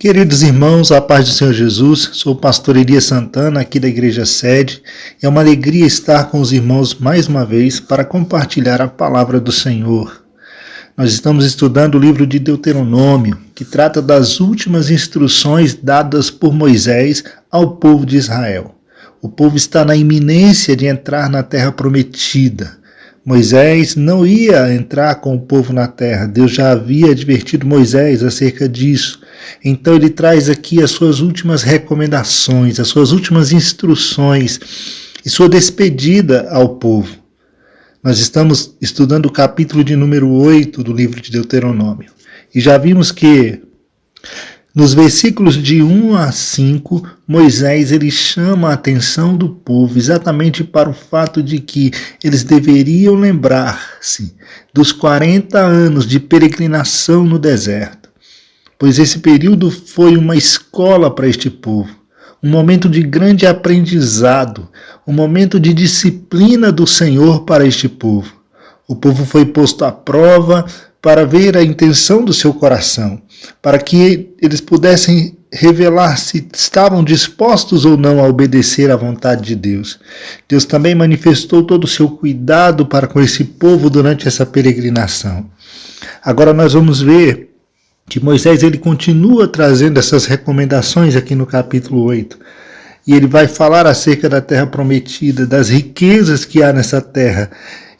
Queridos irmãos, a paz do Senhor Jesus, sou o pastor Elias Santana, aqui da Igreja Sede, e é uma alegria estar com os irmãos mais uma vez para compartilhar a palavra do Senhor. Nós estamos estudando o livro de Deuteronômio, que trata das últimas instruções dadas por Moisés ao povo de Israel. O povo está na iminência de entrar na terra prometida. Moisés não ia entrar com o povo na terra, Deus já havia advertido Moisés acerca disso. Então ele traz aqui as suas últimas recomendações, as suas últimas instruções e sua despedida ao povo. Nós estamos estudando o capítulo de número 8 do livro de Deuteronômio. E já vimos que nos versículos de 1 a 5, Moisés ele chama a atenção do povo exatamente para o fato de que eles deveriam lembrar-se dos 40 anos de peregrinação no deserto, pois esse período foi uma escola para este povo, um momento de grande aprendizado, um momento de disciplina do Senhor para este povo. O povo foi posto à prova para ver a intenção do seu coração, para que eles pudessem revelar se estavam dispostos ou não a obedecer à vontade de Deus. Deus também manifestou todo o seu cuidado para com esse povo durante essa peregrinação. Agora nós vamos ver que Moisés ele continua trazendo essas recomendações aqui no capítulo 8. E ele vai falar acerca da terra prometida, das riquezas que há nessa terra,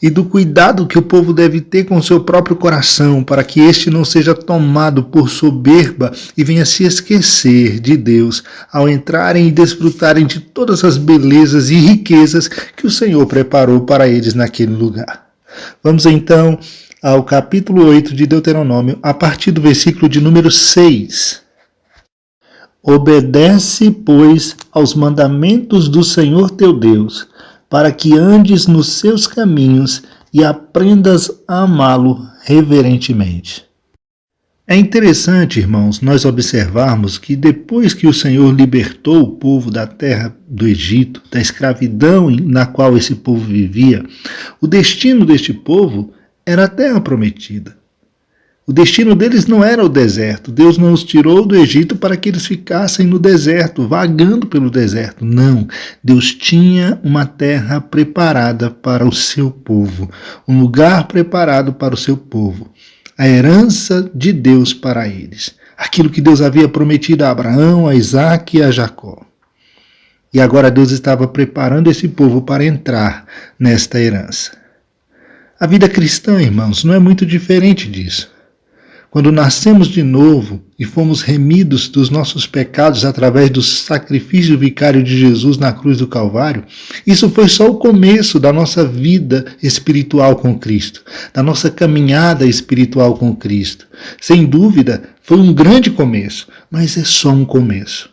e do cuidado que o povo deve ter com o seu próprio coração, para que este não seja tomado por soberba e venha se esquecer de Deus, ao entrarem e desfrutarem de todas as belezas e riquezas que o Senhor preparou para eles naquele lugar. Vamos então ao capítulo 8 de Deuteronômio, a partir do versículo de número 6. Obedece, pois, aos mandamentos do Senhor teu Deus, para que andes nos seus caminhos e aprendas a amá-lo reverentemente. É interessante, irmãos, nós observarmos que depois que o Senhor libertou o povo da terra do Egito, da escravidão na qual esse povo vivia, o destino deste povo era a terra prometida. O destino deles não era o deserto. Deus não os tirou do Egito para que eles ficassem no deserto, vagando pelo deserto. Não. Deus tinha uma terra preparada para o seu povo, um lugar preparado para o seu povo. A herança de Deus para eles. Aquilo que Deus havia prometido a Abraão, a Isaque e a Jacó. E agora Deus estava preparando esse povo para entrar nesta herança. A vida cristã, irmãos, não é muito diferente disso. Quando nascemos de novo e fomos remidos dos nossos pecados através do sacrifício vicário de Jesus na cruz do Calvário, isso foi só o começo da nossa vida espiritual com Cristo, da nossa caminhada espiritual com Cristo. Sem dúvida, foi um grande começo, mas é só um começo.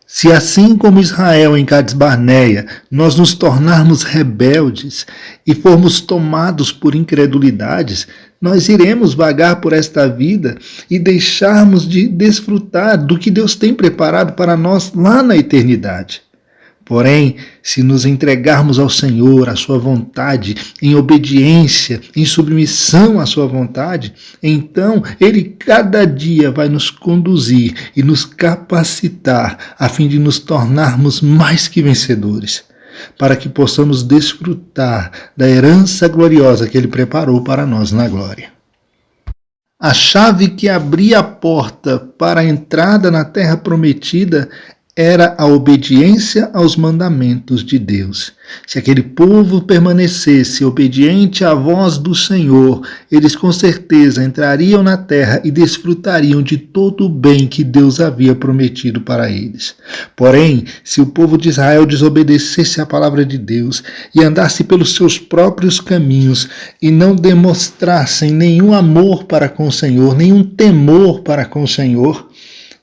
Se assim como Israel em Cades Barneia, nós nos tornarmos rebeldes e formos tomados por incredulidades, nós iremos vagar por esta vida e deixarmos de desfrutar do que Deus tem preparado para nós lá na eternidade. Porém, se nos entregarmos ao Senhor, à sua vontade, em obediência, em submissão à sua vontade, então Ele cada dia vai nos conduzir e nos capacitar a fim de nos tornarmos mais que vencedores, para que possamos desfrutar da herança gloriosa que Ele preparou para nós na glória. A chave que abria a porta para a entrada na terra prometida era a obediência aos mandamentos de Deus. Se aquele povo permanecesse obediente à voz do Senhor, eles com certeza entrariam na terra e desfrutariam de todo o bem que Deus havia prometido para eles. Porém, se o povo de Israel desobedecesse à palavra de Deus e andasse pelos seus próprios caminhos e não demonstrassem nenhum amor para com o Senhor, nenhum temor para com o Senhor,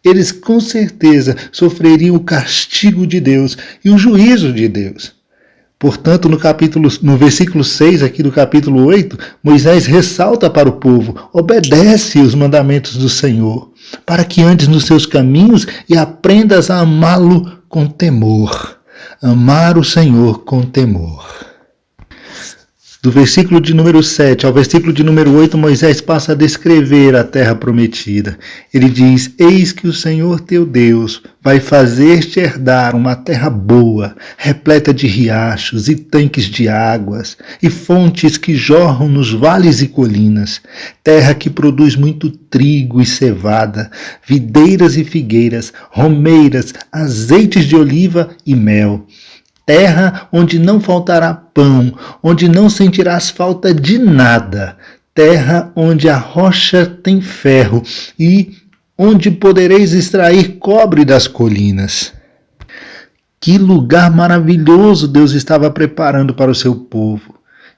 eles com certeza sofreriam o castigo de Deus e o juízo de Deus. Portanto, no versículo 6 aqui do capítulo 8, Moisés ressalta para o povo: obedece os mandamentos do Senhor, para que andes nos seus caminhos e aprendas a amá-lo com temor. Amar o Senhor com temor. Do versículo de número 7 ao versículo de número 8, Moisés passa a descrever a terra prometida. Ele diz: eis que o Senhor teu Deus vai fazer-te herdar uma terra boa, repleta de riachos e tanques de águas, e fontes que jorram nos vales e colinas, terra que produz muito trigo e cevada, videiras e figueiras, romeiras, azeites de oliva e mel. Terra onde não faltará pão, onde não sentirás falta de nada. Terra onde a rocha tem ferro e onde podereis extrair cobre das colinas. Que lugar maravilhoso Deus estava preparando para o seu povo.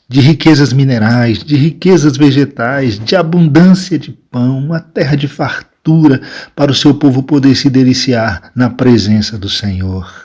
De riquezas minerais, de riquezas vegetais, de abundância de pão, uma terra de fartura para o seu povo poder se deliciar na presença do Senhor.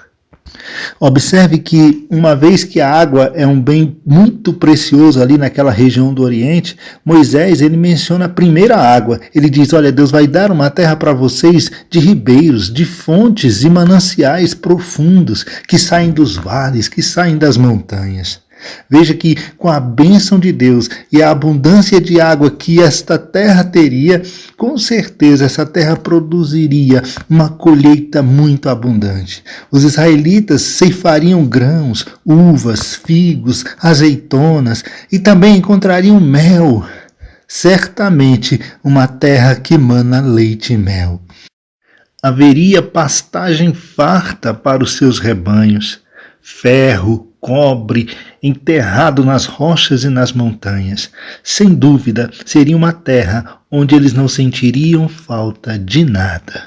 Observe que, uma vez que a água é um bem muito precioso ali naquela região do Oriente, Moisés ele menciona a primeira água. Ele diz: olha, Deus vai dar uma terra para vocês de ribeiros, de fontes e mananciais profundos que saem dos vales, que saem das montanhas. Veja que com a bênção de Deus e a abundância de água que esta terra teria, com certeza essa terra produziria uma colheita muito abundante. Os israelitas ceifariam grãos, uvas, figos, azeitonas e também encontrariam mel. Certamente uma terra que mana leite e mel. Haveria pastagem farta para os seus rebanhos, ferro, cobre, enterrado nas rochas e nas montanhas. Sem dúvida, seria uma terra onde eles não sentiriam falta de nada.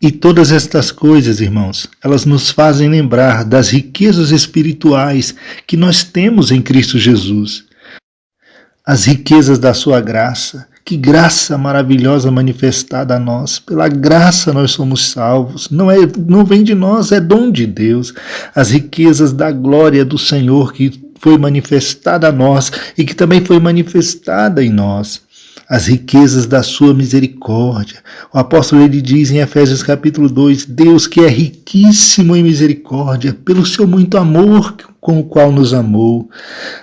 E todas estas coisas, irmãos, elas nos fazem lembrar das riquezas espirituais que nós temos em Cristo Jesus. As riquezas da sua graça. Que graça maravilhosa manifestada a nós. Pela graça nós somos salvos. Não vem de nós, é dom de Deus. As riquezas da glória do Senhor que foi manifestada a nós e que também foi manifestada em nós. As riquezas da sua misericórdia. O apóstolo ele diz em Efésios capítulo 2, Deus que é riquíssimo em misericórdia, pelo seu muito amor com o qual nos amou,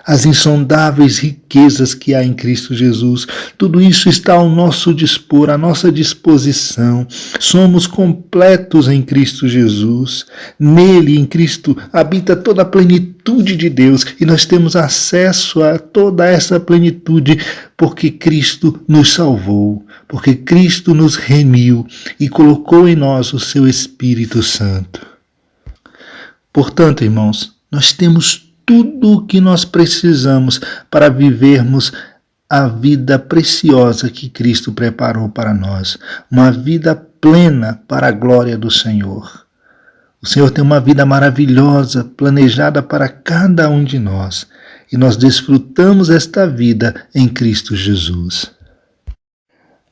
as insondáveis riquezas que há em Cristo Jesus, tudo isso está ao nosso dispor, à nossa disposição. Somos completos em Cristo Jesus. Nele, em Cristo, habita toda a plenitude de Deus e nós temos acesso a toda essa plenitude porque Cristo nos salvou, porque Cristo nos remiu e colocou em nós o seu Espírito Santo. Portanto, irmãos, nós temos tudo o que nós precisamos para vivermos a vida preciosa que Cristo preparou para nós, uma vida plena para a glória do Senhor. O Senhor tem uma vida maravilhosa, planejada para cada um de nós, e nós desfrutamos esta vida em Cristo Jesus.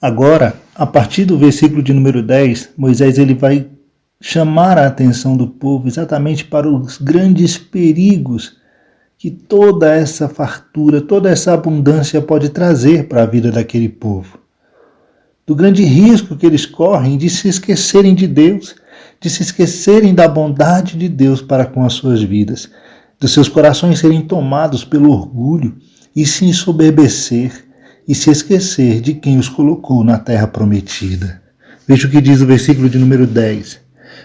Agora, a partir do versículo de número 10, Moisés ele vai chamar a atenção do povo exatamente para os grandes perigos que toda essa fartura, toda essa abundância pode trazer para a vida daquele povo. Do grande risco que eles correm de se esquecerem de Deus, de se esquecerem da bondade de Deus para com as suas vidas, dos seus corações serem tomados pelo orgulho e se ensoberbecer e se esquecer de quem os colocou na terra prometida. Veja o que diz o versículo de número 10.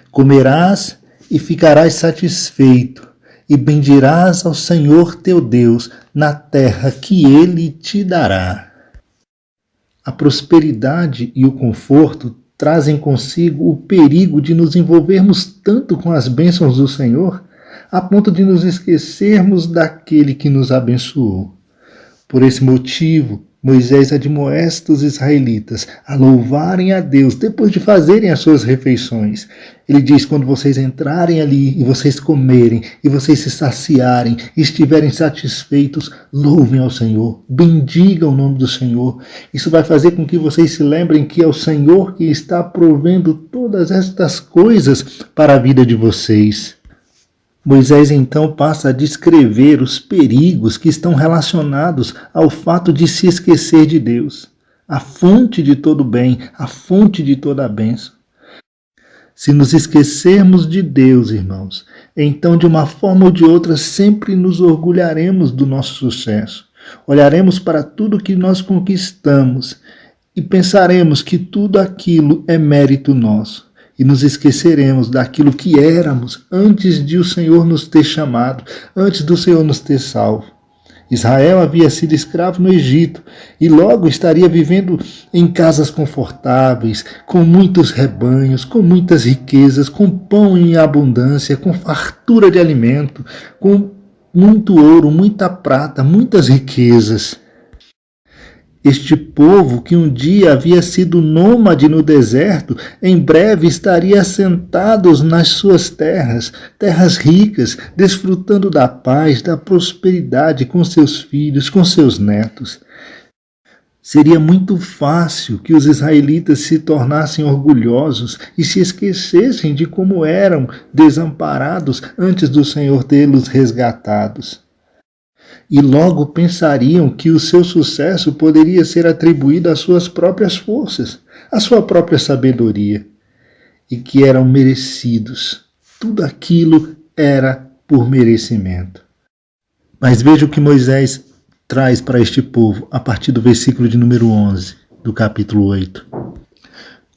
Comerás e ficarás satisfeito, e bendirás ao Senhor teu Deus na terra que Ele te dará. A prosperidade e o conforto trazem consigo o perigo de nos envolvermos tanto com as bênçãos do Senhor, a ponto de nos esquecermos daquele que nos abençoou. Por esse motivo, Moisés admoesta os israelitas a louvarem a Deus depois de fazerem as suas refeições. Ele diz, quando vocês entrarem ali e vocês comerem e vocês se saciarem e estiverem satisfeitos, louvem ao Senhor, bendigam o nome do Senhor. Isso vai fazer com que vocês se lembrem que é o Senhor que está provendo todas estas coisas para a vida de vocês. Moisés então passa a descrever os perigos que estão relacionados ao fato de se esquecer de Deus, a fonte de todo bem, a fonte de toda a bênção. Se nos esquecermos de Deus, irmãos, então de uma forma ou de outra sempre nos orgulharemos do nosso sucesso. Olharemos para tudo que nós conquistamos e pensaremos que tudo aquilo é mérito nosso. E nos esqueceremos daquilo que éramos antes de o Senhor nos ter chamado, antes do Senhor nos ter salvo. Israel havia sido escravo no Egito e logo estaria vivendo em casas confortáveis, com muitos rebanhos, com muitas riquezas, com pão em abundância, com fartura de alimento, com muito ouro, muita prata, muitas riquezas. Este povo, que um dia havia sido nômade no deserto, em breve estaria assentados nas suas terras, terras ricas, desfrutando da paz, da prosperidade com seus filhos, com seus netos. Seria muito fácil que os israelitas se tornassem orgulhosos e se esquecessem de como eram desamparados antes do Senhor tê-los resgatados. E logo pensariam que o seu sucesso poderia ser atribuído às suas próprias forças, à sua própria sabedoria, e que eram merecidos. Tudo aquilo era por merecimento. Mas veja o que Moisés traz para este povo a partir do versículo de número 11 do capítulo 8.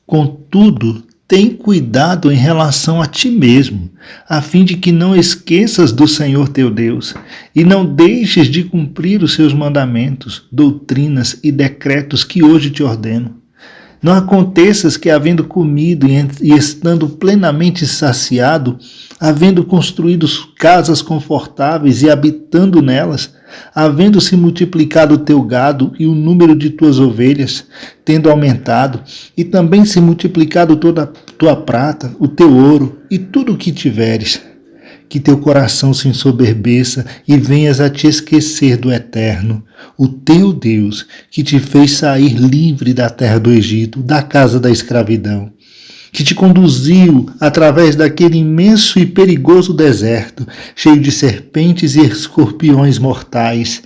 Contudo, tem cuidado em relação a ti mesmo, a fim de que não esqueças do Senhor teu Deus, e não deixes de cumprir os seus mandamentos, doutrinas e decretos que hoje te ordeno. Não aconteças que, havendo comido e estando plenamente saciado, havendo construído casas confortáveis e habitando nelas, havendo se multiplicado o teu gado e o número de tuas ovelhas, tendo aumentado, e também se multiplicado toda a tua prata, o teu ouro e tudo o que tiveres, que teu coração se ensoberbeça e venhas a te esquecer do Eterno, o teu Deus, que te fez sair livre da terra do Egito, da casa da escravidão, que te conduziu através daquele imenso e perigoso deserto, cheio de serpentes e escorpiões mortais,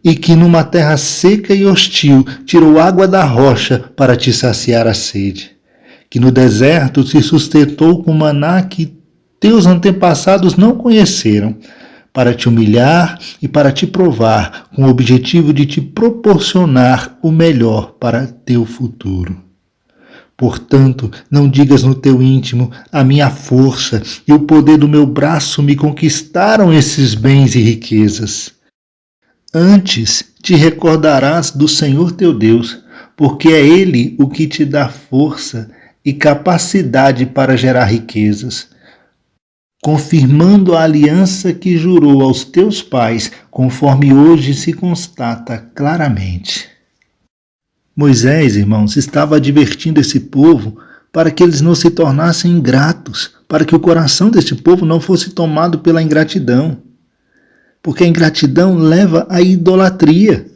e que numa terra seca e hostil tirou água da rocha para te saciar a sede, que no deserto te sustentou com maná que teus antepassados não conheceram, para te humilhar e para te provar, com o objetivo de te proporcionar o melhor para teu futuro. Portanto, não digas no teu íntimo, a minha força e o poder do meu braço me conquistaram esses bens e riquezas. Antes te recordarás do Senhor teu Deus, porque é Ele o que te dá força e capacidade para gerar riquezas, confirmando a aliança que jurou aos teus pais, conforme hoje se constata claramente. Moisés, irmãos, estava advertindo esse povo para que eles não se tornassem ingratos, para que o coração deste povo não fosse tomado pela ingratidão. Porque a ingratidão leva à idolatria.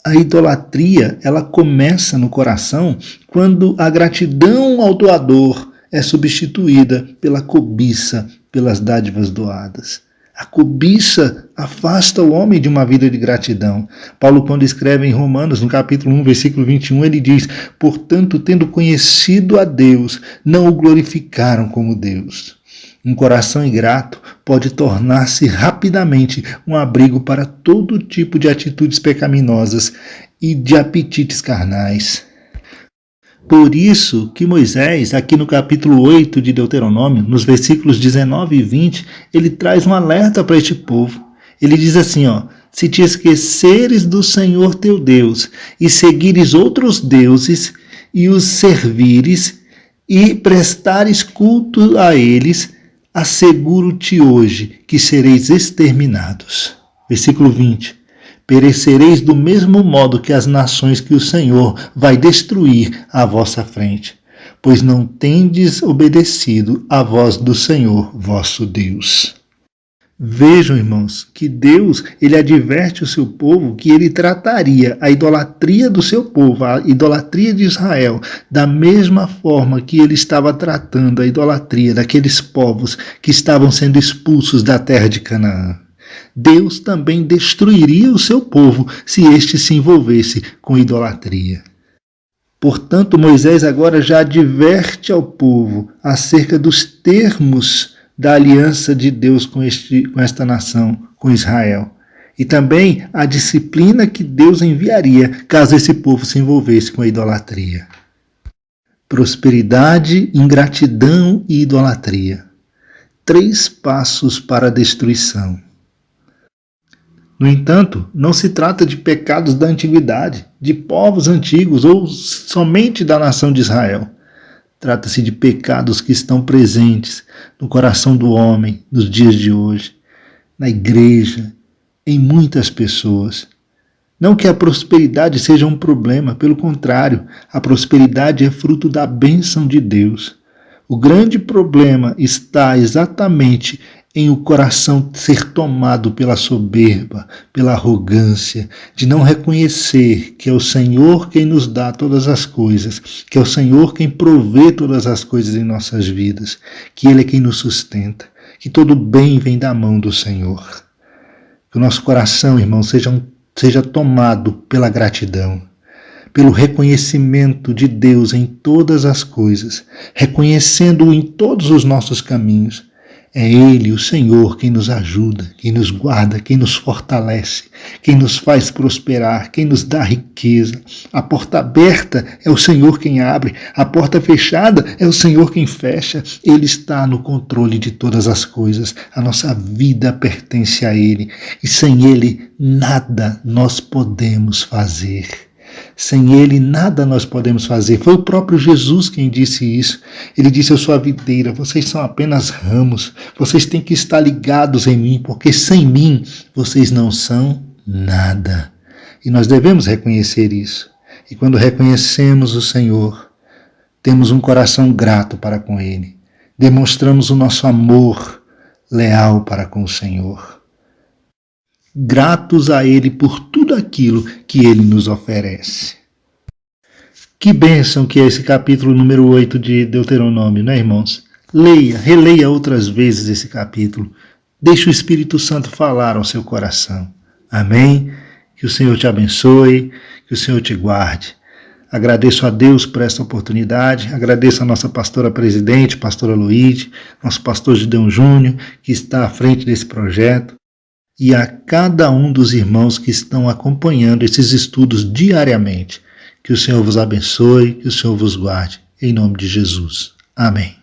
A idolatria, ela começa no coração quando a gratidão ao doador é substituída pela cobiça, pelas dádivas doadas. A cobiça afasta o homem de uma vida de gratidão. Paulo, quando escreve em Romanos, no capítulo 1, versículo 21, ele diz: portanto, tendo conhecido a Deus, não o glorificaram como Deus. Um coração ingrato pode tornar-se rapidamente um abrigo para todo tipo de atitudes pecaminosas e de apetites carnais. Por isso que Moisés, aqui no capítulo 8 de Deuteronômio, nos versículos 19 e 20, ele traz um alerta para este povo. Ele diz assim, se te esqueceres do Senhor teu Deus e seguires outros deuses e os servires e prestares culto a eles, asseguro-te hoje que sereis exterminados. Versículo 20. Perecereis do mesmo modo que as nações que o Senhor vai destruir à vossa frente, pois não tendes obedecido à voz do Senhor vosso Deus. Vejam, irmãos, que Deus, ele adverte o seu povo que ele trataria a idolatria do seu povo, a idolatria de Israel, da mesma forma que ele estava tratando a idolatria daqueles povos que estavam sendo expulsos da terra de Canaã. Deus também destruiria o seu povo se este se envolvesse com idolatria. Portanto, Moisés agora já adverte ao povo acerca dos termos da aliança de Deus com esta nação, com Israel. E também a disciplina que Deus enviaria caso esse povo se envolvesse com a idolatria. Prosperidade, ingratidão e idolatria. 3 passos para a destruição. No entanto, não se trata de pecados da antiguidade, de povos antigos ou somente da nação de Israel. Trata-se de pecados que estão presentes no coração do homem nos dias de hoje, na igreja, em muitas pessoas. Não que a prosperidade seja um problema, pelo contrário, a prosperidade é fruto da bênção de Deus. O grande problema está exatamente em o coração ser tomado pela soberba, pela arrogância, de não reconhecer que é o Senhor quem nos dá todas as coisas, que é o Senhor quem provê todas as coisas em nossas vidas, que Ele é quem nos sustenta, que todo bem vem da mão do Senhor. Que o nosso coração, irmão, seja tomado pela gratidão, pelo reconhecimento de Deus em todas as coisas, reconhecendo-o em todos os nossos caminhos. É Ele, o Senhor, quem nos ajuda, quem nos guarda, quem nos fortalece, quem nos faz prosperar, quem nos dá riqueza. A porta aberta é o Senhor quem abre, a porta fechada é o Senhor quem fecha. Ele está no controle de todas as coisas. A nossa vida pertence a Ele e sem Ele nada nós podemos fazer. Sem Ele nada nós podemos fazer. Foi o próprio Jesus quem disse isso. Ele disse: eu sou a videira, vocês são apenas ramos. Vocês têm que estar ligados em mim, porque sem mim vocês não são nada. E nós devemos reconhecer isso. E quando reconhecemos o Senhor, temos um coração grato para com Ele. Demonstramos o nosso amor leal para com o Senhor. Gratos a Ele por tudo aquilo que Ele nos oferece. Que bênção que é esse capítulo número 8 de Deuteronômio, né, irmãos? Leia, releia outras vezes esse capítulo. Deixe o Espírito Santo falar ao seu coração. Amém? Que o Senhor te abençoe, que o Senhor te guarde. Agradeço a Deus por esta oportunidade, agradeço a nossa pastora presidente, pastora Luíde, nosso pastor Gideon Júnior, que está à frente desse projeto, e a cada um dos irmãos que estão acompanhando esses estudos diariamente. Que o Senhor vos abençoe, que o Senhor vos guarde, em nome de Jesus. Amém.